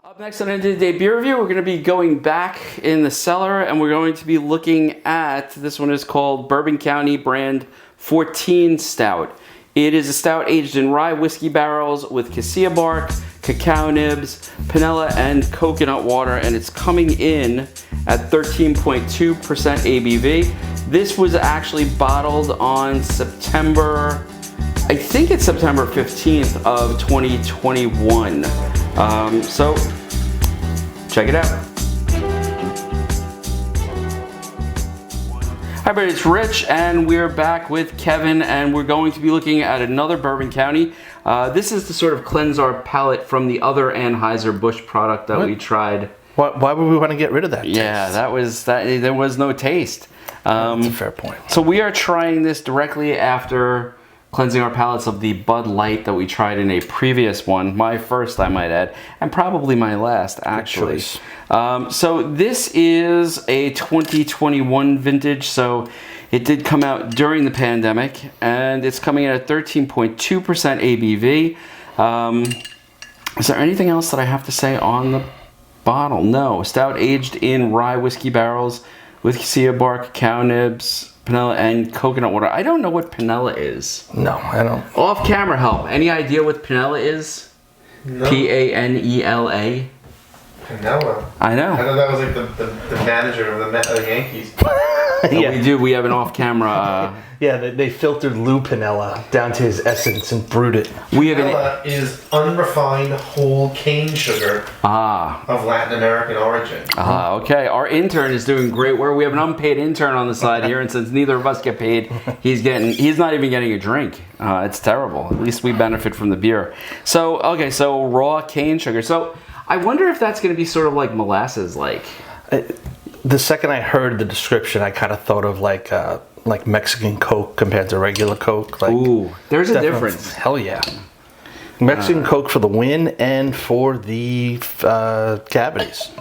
Up next on End of the Day Beer Review, we're going to be going back in the cellar and we're going to be looking at, this one is called Bourbon County Brand 14 Stout. It is a stout aged in rye whiskey barrels with cassia bark, cacao nibs, panela, and coconut water, and it's coming in at 13.2% ABV. This was actually bottled on September, I think it's September 15th of 2021. So check it out. Hi everybody, it's Rich and we're back with Kevin and we're going to be looking at another Bourbon County. This is to sort of cleanse our palate from the other Anheuser-Busch product that we tried. Why would we want to get rid of that taste? Yeah, there was no taste. That's a fair point. So we are trying this directly after cleansing our palates of the Bud Light that we tried in a previous one. My first, I might add, and probably my last, actually. So this is a 2021 vintage, so it did come out during the pandemic, and it's coming in at 13.2% ABV. Is there anything else that I have to say on the bottle? No. Stout aged in rye whiskey barrels with cassia bark, cow nibs, panela, and coconut water. I don't know what panela is. No, I don't. Off camera help. Any idea what panela is? No. P-A-N-E-L-A. Panela. I know. I thought that was like the manager of the Yankees. Yeah. We do. We have an off-camera. Yeah, they filtered Lou Panela down to his essence and brewed it. We have Panela is unrefined whole cane sugar of Latin American origin. Okay. Our intern is doing great work. We have an unpaid intern on the side here, and since neither of us get paid, he's not even getting a drink. It's terrible. At least we benefit from the beer. So, okay, so raw cane sugar. So, I wonder if that's going to be sort of like molasses-like. The second I heard the description, I kind of thought of like Mexican Coke compared to regular Coke. Like, ooh, there's a difference. Hell yeah. Mexican Coke for the win and for the cavities.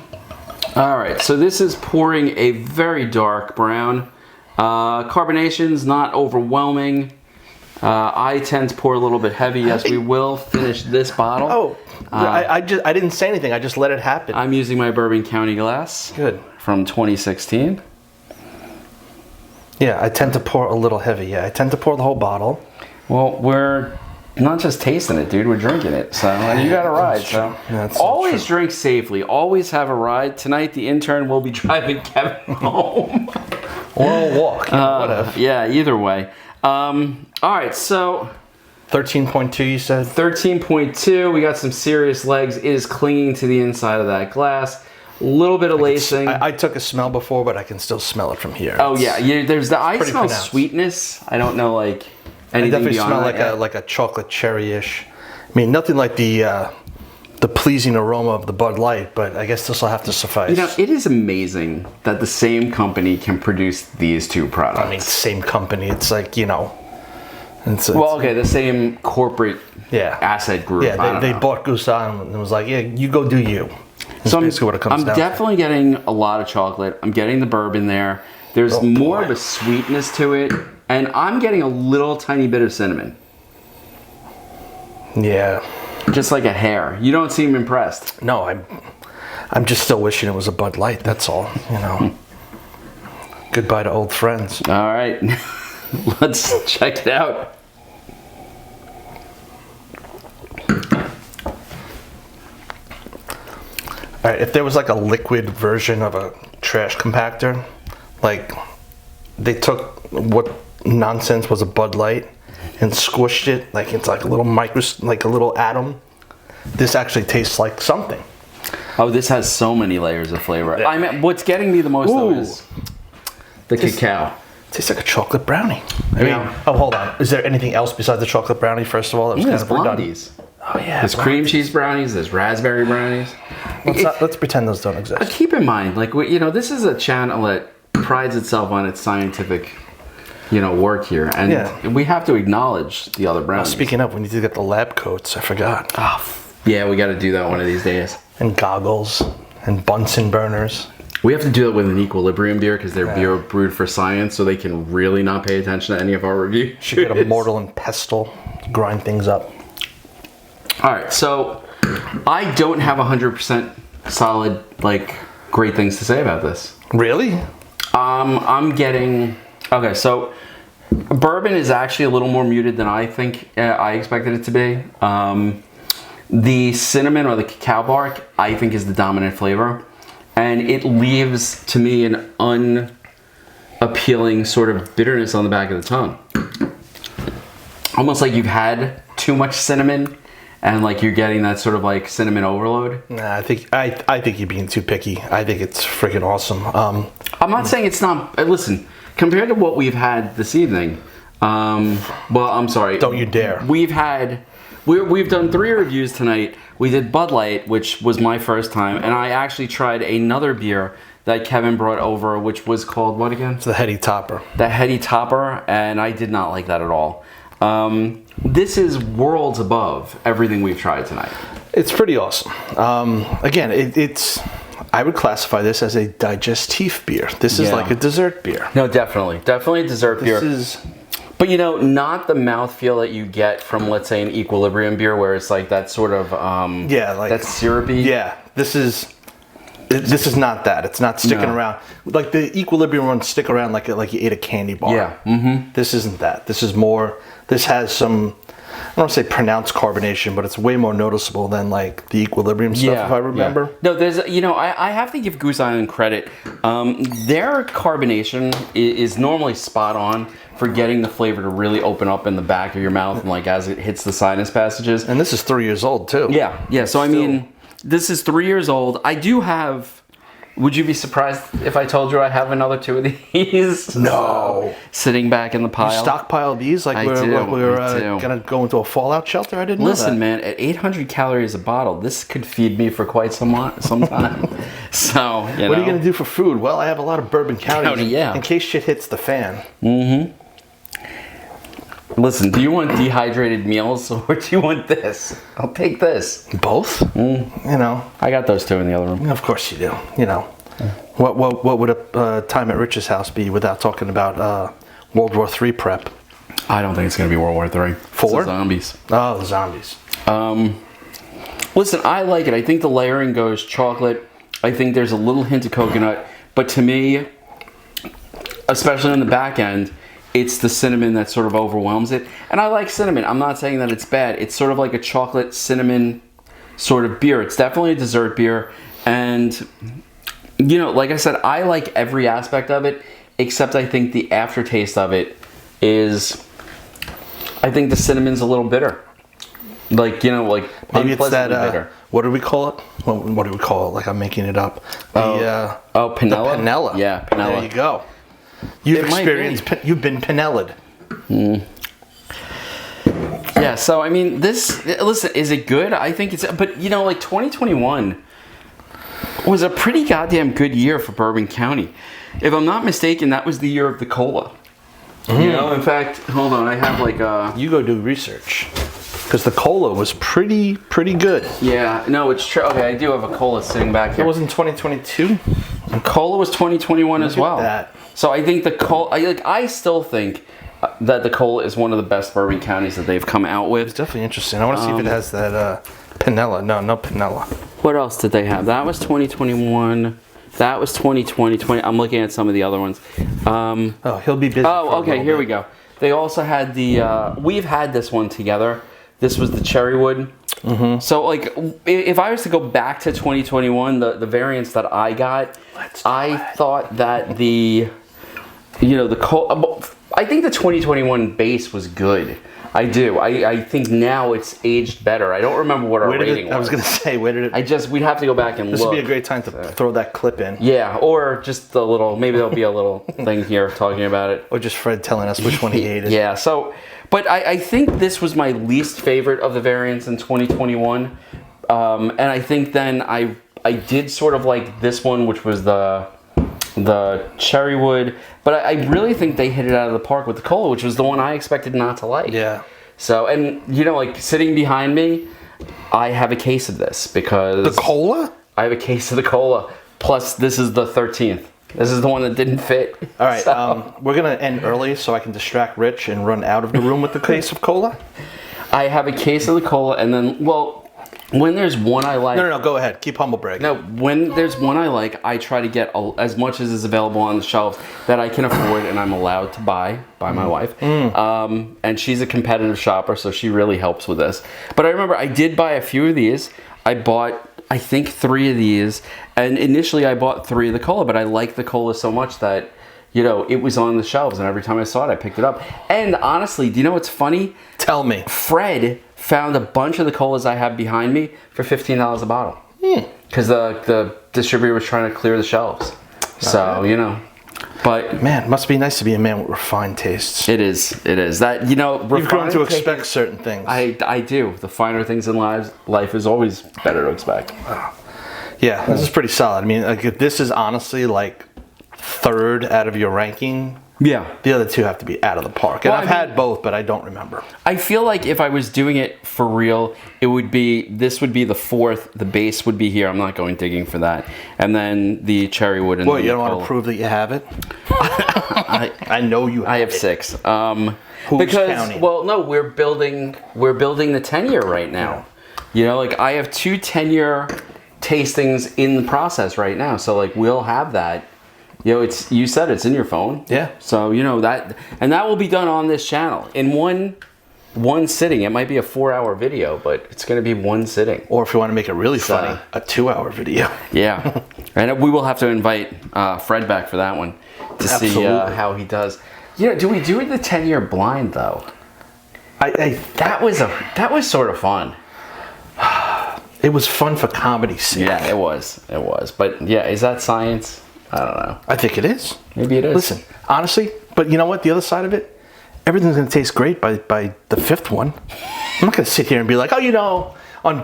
All right, so this is pouring a very dark brown. Carbonation's not overwhelming. I tend to pour a little bit heavy. Yes, we will finish this bottle. Oh, I didn't say anything. I just let it happen. I'm using my Bourbon County glass. Good. From 2016. Yeah, I tend to pour a little heavy. Yeah, I tend to pour the whole bottle. Well, we're not just tasting it, dude. We're drinking it. So you got a ride. So always drink safely. Always have a ride. Tonight, the intern will be driving Kevin home. Or a walk. Whatever. Yeah, either way. All right, so 13.2, you said? 13.2. We got some serious legs. It is clinging to the inside of that glass. A little bit of lacing. I took a smell before, but I can still smell it from here. Oh yeah, there's the. I smell sweetness. I don't know like anything. I definitely smell like a chocolate cherry-ish. I mean, nothing like the pleasing aroma of the Bud Light, but I guess this will have to suffice. You know, it is amazing that the same company can produce these two products. I mean, same company. It's like, you know. The same corporate asset group. Yeah, they bought Goose Island and was like, yeah, you go do you. So I'm definitely getting a lot of chocolate. I'm getting the bourbon there. There's more of a sweetness to it. And I'm getting a little tiny bit of cinnamon. Yeah. Just like a hair. You don't seem impressed. No, I'm just still wishing it was a Bud Light, that's all. You know. Goodbye to old friends. All right. Let's check it out. All right, if there was like a liquid version of a trash compactor, like they took what nonsense was a Bud Light and squished it like it's like a little like a little atom. This actually tastes like something. Oh, this has so many layers of flavor. I mean, what's getting me the most though is the cacao. Tastes like a chocolate brownie. I mean, hold on. Is there anything else besides the chocolate brownie? First of all, that was kind of blondies. Oh yeah, there's cream cheese brownies. There's raspberry brownies. Let's pretend those don't exist. Keep in mind, like this is a channel that prides itself on its scientific, work here, and we have to acknowledge the other brownies. Speaking of, we need to get the lab coats. I forgot. Oh, yeah, we got to do that one of these days. And goggles and Bunsen burners. We have to do it with an Equilibrium beer because they're beer brewed for science, so they can really not pay attention to any of our reviews. Should get a mortar and pestle, grind things up. All right, so I don't have 100% solid, like, great things to say about this. Really? I'm getting... Okay, so bourbon is actually a little more muted than I think I expected it to be. The cinnamon or the cacao bark, I think, is the dominant flavor. And it leaves, to me, an unappealing sort of bitterness on the back of the tongue. Almost like you've had too much cinnamon and like you're getting that sort of like cinnamon overload. Nah, I think you're being too picky. I think it's freaking awesome. I'm not saying it's not. Listen, compared to what we've had this evening, well, I'm sorry. Don't you dare. We've done 3 reviews tonight. We did Bud Light, which was my first time, and I actually tried another beer that Kevin brought over, which was called what again? It's the Heady Topper. The Heady Topper, and I did not like that at all. This is worlds above everything we've tried tonight. It's pretty awesome. Again, it's. I would classify this as a digestif beer. This is like a dessert beer. No, definitely a dessert beer. But you know, not the mouthfeel that you get from, let's say, an Equilibrium beer, where it's like that sort of like that syrupy. Yeah, this is not that. It's not sticking around. Like the Equilibrium ones stick around like you ate a candy bar. Yeah. Mm-hmm. This isn't that. This is more. This has some. I don't want to say pronounced carbonation, but it's way more noticeable than like the Equilibrium stuff, if I remember. Yeah. No, there's, I have to give Goose Island credit. Their carbonation is normally spot on for getting the flavor to really open up in the back of your mouth and like as it hits the sinus passages. And this is 3 years old too. Yeah. So I mean, this is 3 years old. I do have. Would you be surprised if I told you I have another 2 of these? No. Sitting back in the pile. You stockpile these like we're gonna go into a fallout shelter? I didn't know that. Listen, man, at 800 calories a bottle, this could feed me for quite some time. So, what are you gonna do for food? Well, I have a lot of Bourbon County in case shit hits the fan. Mm-hmm. Listen, do you want dehydrated meals or do you want this? I'll take this. Both? I got those 2 in the other room. Of course you do. What would a time at Rich's house be without talking about World War III prep? I don't think it's going to be World War III. 4? It's the zombies. Oh, the zombies. Listen, I like it. I think the layering goes chocolate. I think there's a little hint of coconut. But to me, especially on the back end, it's the cinnamon that sort of overwhelms it. And I like cinnamon. I'm not saying that it's bad. It's sort of like a chocolate cinnamon sort of beer. It's definitely a dessert beer. And, like I said, I like every aspect of it, except I think the aftertaste of it is, I think the cinnamon's a little bitter. Like, maybe it's that, bitter. What do we call it? What do we call it? Like I'm making it up. Panela? The panela. Yeah, panela. There you go. You've been panelled. Yeah, so I mean, listen, is it good? I think it's, but 2021 was a pretty goddamn good year for Bourbon County. If I'm not mistaken, that was the year of the cola. In fact, hold on, I have like You go do research. Because the cola was pretty good. Yeah, no, it's true. Okay, I do have a cola sitting back here. It was in 2022? And cola was 2021 as well. Look at that. So I think the cola, I still think that the cola is one of the best Bourbon Counties that they've come out with. It's definitely interesting. I want to see if it has that panela. No panela. What else did they have? That was 2021. That was 2020. I'm looking at some of the other ones. He'll be busy. Oh, okay, here we go. They also had the, we've had this one together. This was the Cherrywood. Mm-hmm. So, if I was to go back to 2021, the variants that I got, I thought that the I think the 2021 base was good. I do. I think now it's aged better. I don't remember what our rating was. I was going to say, where did it... we'd have to go back and look. This would be a great time to throw that clip in. Yeah, or just a little, maybe there'll be a little thing here talking about it. Or just Fred telling us which one he hated. Yeah, so, but I think this was my least favorite of the variants in 2021. And I think then I did sort of like this one, which was the Cherrywood, but I really think they hit it out of the park with the cola, which was the one I expected not to like. Yeah. So, and sitting behind me, I have a case of this because... The cola? I have a case of the cola. Plus, this is the 13th. This is the one that didn't fit. All right, we're going to end early so I can distract Rich and run out of the room with the case of cola. I have a case of the cola, and then, when there's one I like. No, go ahead. Keep humble brag. No, when there's one I like, I try to get as much as is available on the shelves that I can afford and I'm allowed to buy by my wife. And she's a competitive shopper, so she really helps with this. But I remember I did buy a few of these. I bought, I think, 3 of these. And initially I bought 3 of the cola, but I liked the cola so much that, you know, it was on the shelves. And every time I saw it, I picked it up. And honestly, do you know what's funny? Tell me. Fred found a bunch of the colas I have behind me for $15 a bottle. Because the distributor was trying to clear the shelves. So, you know. But man, it must be nice to be a man with refined tastes. It is. That, you know, you've grown to expect certain things. I do. The finer things in life is always better to expect. Yeah, this is pretty solid. I mean, like, if this is honestly like 3rd out of your ranking, yeah, the other 2 have to be out of the park. And well, I've had both, but I don't remember. I feel like if I was doing it for real, this would be the 4th. The base would be here. I'm not going digging for that. And then the cherry wood. And you don't want to prove that you have it? I know you have I have it. 6. Who's counting? Well, no, we're building the 10-year right now. You know, like I have 2 10-year tastings in the process right now. So like we'll have that. You know, you said it's in your phone. Yeah. So, you know, that will be done on this channel in one sitting. It might be a 4-hour video, but it's going to be one sitting. Or if you want to make it really funny, a 2-hour video. Yeah. And we will have to invite Fred back for that one to see how he does. You know, do we do the 10-year blind though? That was sort of fun. It was fun for comedy's sake. Yeah, it was. But yeah, is that science? I don't know. I think it is. Maybe it is. Listen, honestly, but you know what? The other side of it, everything's going to taste great by the 5th one. I'm not going to sit here and be like, oh, you know, on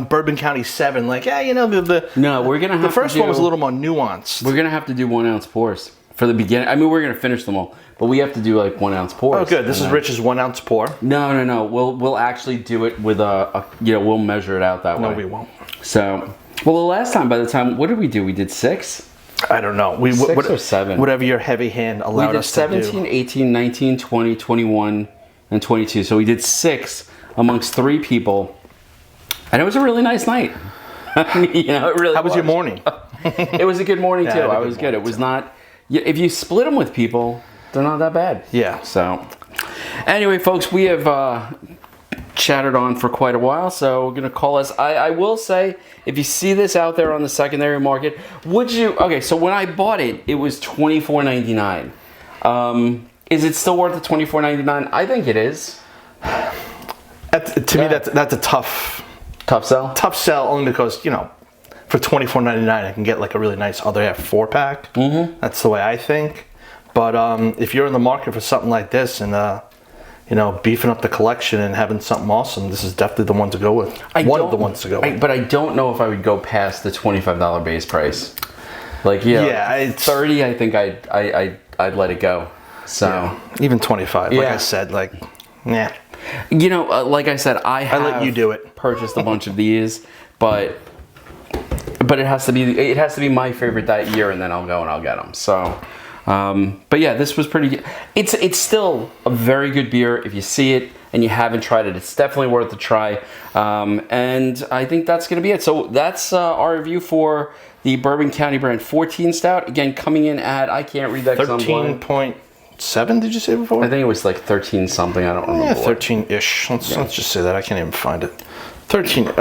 Bourbon County 7, like, yeah, you know, No, we're going to have the first one was a little more nuanced. We're going to have to do 1 ounce pours for the beginning. I mean, we're going to finish them all, but we have to do like 1 ounce pours. Oh, good. This is Rich's 1 ounce pour. No. We'll actually do it with we'll measure it out that way. No, we won't. So, well, the last time, what did we do? We did 6? I don't know. 6 or 7. Whatever your heavy hand allowed us to do. We did 17, 18, 19, 20, 21, and 22. So we did 6 amongst 3 people. And it was a really nice night. I mean, you know, it really How was your morning? It was a good morning, too. I was good. It was not... If you split them with people, they're not that bad. Yeah. So, anyway, folks, we have... chattered on for quite a while, so we're gonna call us. I will say, if you see this out there on the secondary market, would you? Okay, so when I bought it, it was $24.99. Is it still worth the $24.99? I think it is. To me, that's a tough sell. Tough sell only because, you know, for $24.99 I can get like a really nice other half 4-pack. That's the way I think. But if you're in the market for something like this and you know, beefing up the collection and having something awesome, this is definitely the one to go with. One of the ones to go with. But I don't know if I would go past the $25 base price. Like, it's 30. I think I'd let it go. So even 25. Like I said, like, yeah. You know, like I said, I let you do it. Purchased a bunch of these, but it has to be my favorite that year, and then I'll go and I'll get them. So. But yeah, this was pretty good. It's still a very good beer. If you see it and you haven't tried it, it's definitely worth a try. And I think that's going to be it. So that's our review for the Bourbon County brand 14 Stout. Again, coming in at, I can't read that 13.7, did you say before? I think it was like 13 something. I don't remember. Yeah, 13-ish. Let's just say that. I can't even find it. 13.2.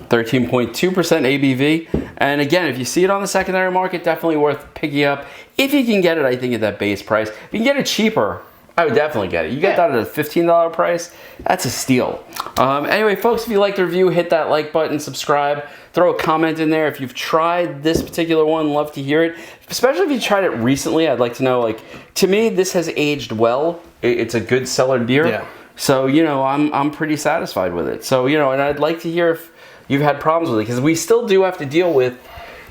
13.2 ABV. And again, if you see it on the secondary market, definitely worth picking up. If you can get it, I think at that base price. If you can get it cheaper, I would definitely get it. You get that at a $15 price, that's a steal. Anyway, folks, if you liked the review, hit that like button, subscribe, throw a comment in there. If you've tried this particular one, love to hear it. Especially if you tried it recently, I'd like to know, like, to me, this has aged well. It's a good cellared beer. Yeah. So, you know, I'm pretty satisfied with it. So, you know, and I'd like to hear if you've had problems with it, because we still do have to deal with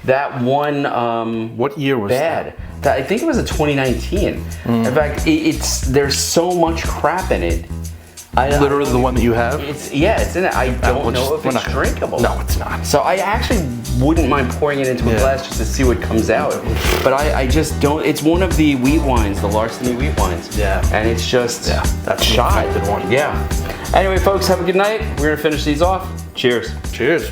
that one. What year was that? I think it was a 2019. In fact, there's so much crap in it. Literally the one that you have? It's in it. I don't know if it's drinkable. No, it's not. So I actually wouldn't mind pouring it into a glass just to see what comes out. But I just don't. It's one of the wheat wines, the Larceny wheat wines. Yeah. And it's just that's shot. the one. Yeah. Anyway, folks, have a good night. We're gonna finish these off. Cheers. Cheers.